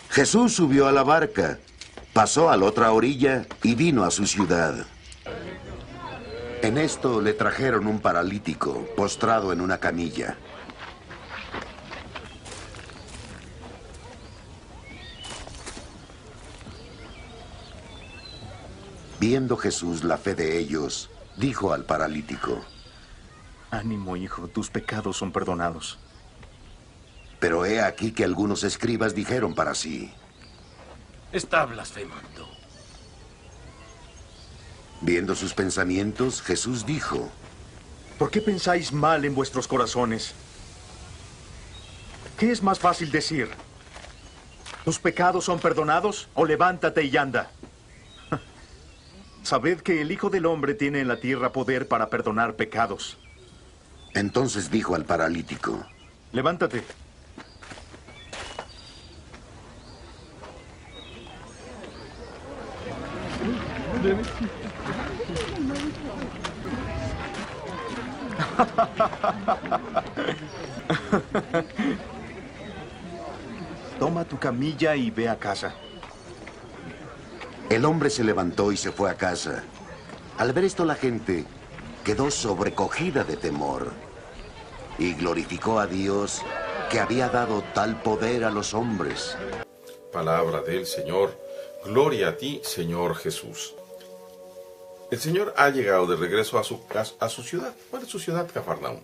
Jesús subió a la barca, pasó a la otra orilla y vino a su ciudad. En esto le trajeron un paralítico, postrado en una camilla. Viendo Jesús la fe de ellos, dijo al paralítico: Ánimo, hijo, tus pecados son perdonados. Pero he aquí que algunos escribas dijeron para sí: Está blasfemando. Viendo sus pensamientos, Jesús dijo: ¿Por qué pensáis mal en vuestros corazones? ¿Qué es más fácil decir? ¿Tus pecados son perdonados? ¿O levántate y anda? Sabed que el Hijo del Hombre tiene en la tierra poder para perdonar pecados. Entonces dijo al paralítico: Levántate. Toma tu camilla y ve a casa. El hombre se levantó y se fue a casa. Al ver esto, la gente quedó sobrecogida de temor y glorificó a Dios, que había dado tal poder a los hombres. Palabra del Señor. Gloria a ti, Señor Jesús. El Señor ha llegado de regreso a su ciudad. ¿Cuál es su ciudad? Cafarnaúm.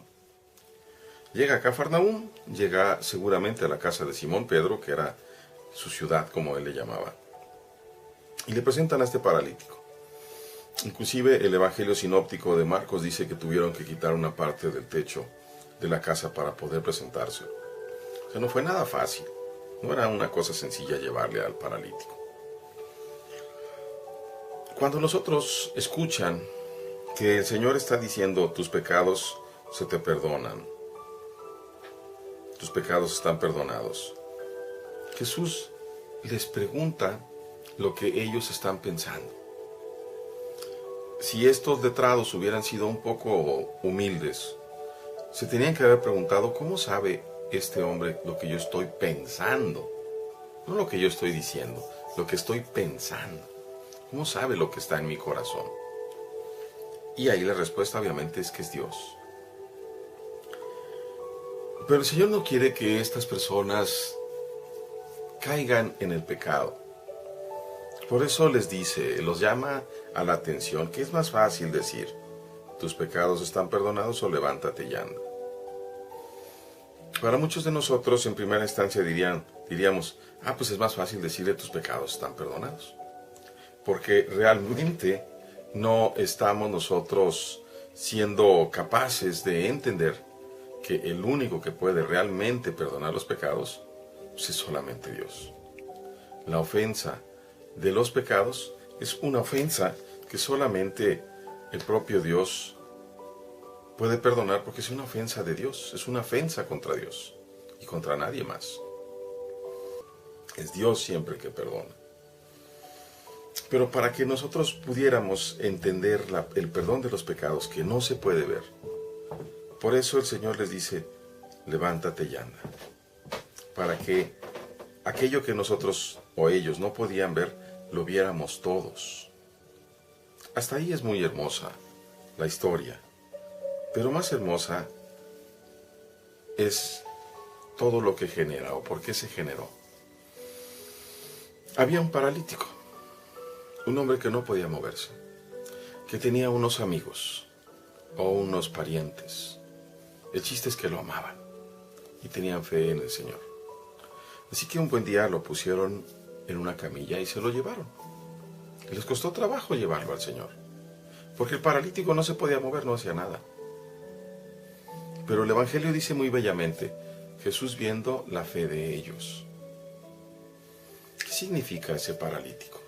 Llega a Cafarnaúm, llega seguramente a la casa de Simón Pedro, que era su ciudad, como él le llamaba. Y le presentan a este paralítico. Inclusive el Evangelio sinóptico de Marcos dice que tuvieron que quitar una parte del techo de la casa para poder presentárselo. O sea, no fue nada fácil. No era una cosa sencilla llevarle al paralítico. Cuando nosotros escuchan que el Señor está diciendo: tus pecados se te perdonan, tus pecados están perdonados, Jesús les pregunta lo que ellos están pensando. Si estos letrados hubieran sido un poco humildes, se tenían que haber preguntado: ¿cómo sabe este hombre lo que yo estoy pensando? No lo que yo estoy diciendo, lo que estoy pensando. ¿Cómo sabe lo que está en mi corazón? Y ahí la respuesta obviamente es que es Dios. Pero el Señor no quiere que estas personas caigan en el pecado. Por eso les dice, los llama a la atención, que es más fácil decir: tus pecados están perdonados, o levántate y anda. Para muchos de nosotros, en primera instancia diríamos: pues es más fácil decirle tus pecados están perdonados. Porque realmente no estamos nosotros siendo capaces de entender que el único que puede realmente perdonar los pecados es solamente Dios. La ofensa de los pecados es una ofensa que solamente el propio Dios puede perdonar, porque es una ofensa de Dios, es una ofensa contra Dios y contra nadie más. Es Dios siempre el que perdona. Pero para que nosotros pudiéramos entender el perdón de los pecados, que no se puede ver, por eso el Señor les dice: levántate y anda. Para que aquello que nosotros o ellos no podían ver, lo viéramos todos. Hasta ahí es muy hermosa la historia. Pero más hermosa es todo lo que genera, o por qué se generó. Había un paralítico, un hombre que no podía moverse, que tenía unos amigos o unos parientes. El chiste es que lo amaban y tenían fe en el Señor. Así que un buen día lo pusieron en una camilla y se lo llevaron. Y les costó trabajo llevarlo al Señor, porque el paralítico no se podía mover, no hacía nada. Pero el Evangelio dice muy bellamente: Jesús viendo la fe de ellos. ¿Qué significa ese paralítico?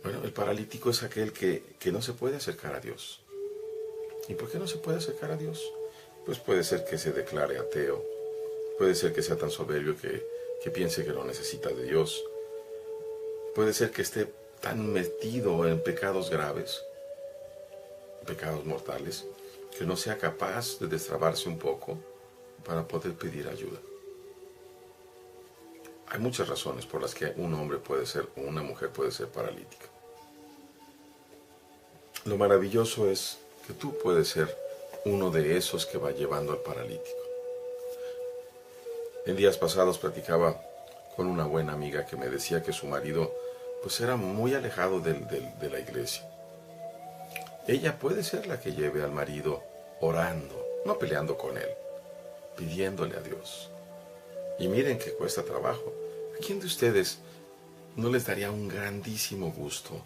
Bueno, el paralítico es aquel que no se puede acercar a Dios. ¿Y por qué no se puede acercar a Dios? Pues puede ser que se declare ateo, puede ser que sea tan soberbio que piense que no necesita de Dios, puede ser que esté tan metido en pecados graves pecados mortales, que no sea capaz de destrabarse un poco para poder pedir ayuda. Hay muchas razones por las que un hombre puede ser o una mujer puede ser paralítica. Lo maravilloso es que tú puedes ser uno de esos que va llevando al paralítico. En días pasados platicaba con una buena amiga que me decía que su marido pues era muy alejado de la iglesia. Ella puede ser la que lleve al marido orando, no peleando con él, pidiéndole a Dios. Y miren que cuesta trabajo. ¿A quién de ustedes no les daría un grandísimo gusto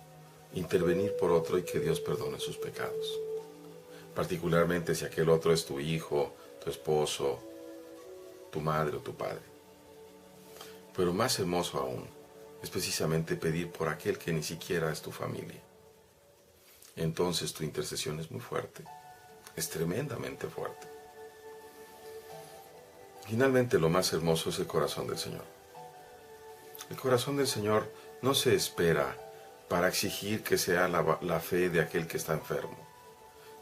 intervenir por otro y que Dios perdone sus pecados? Particularmente si aquel otro es tu hijo, tu esposo, tu madre o tu padre. Pero más hermoso aún es precisamente pedir por aquel que ni siquiera es tu familia. Entonces tu intercesión es muy fuerte, es tremendamente fuerte. Finalmente, lo más hermoso es el corazón del Señor. El corazón del Señor no se espera para exigir que sea la fe de aquel que está enfermo.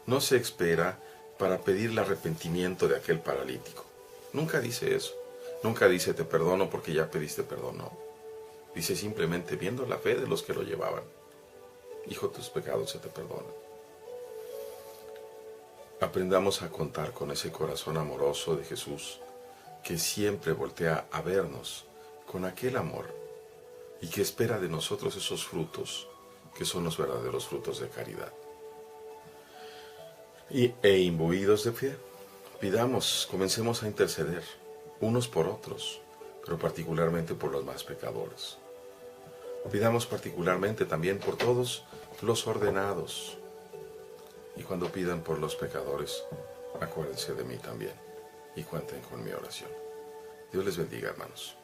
No se espera para pedir el arrepentimiento de aquel paralítico. Nunca dice eso. Nunca dice te perdono porque ya pediste perdón, no. Dice simplemente viendo la fe de los que lo llevaban. Hijo, tus pecados se te perdonan. Aprendamos a contar con ese corazón amoroso de Jesús, que siempre voltea a vernos con aquel amor y que espera de nosotros esos frutos que son los verdaderos frutos de caridad. E imbuidos de fe, comencemos a interceder unos por otros, pero particularmente por los más pecadores. Pidamos particularmente también por todos los ordenados. Y cuando pidan por los pecadores, acuérdense de mí también y cuenten con mi oración. Dios les bendiga, hermanos.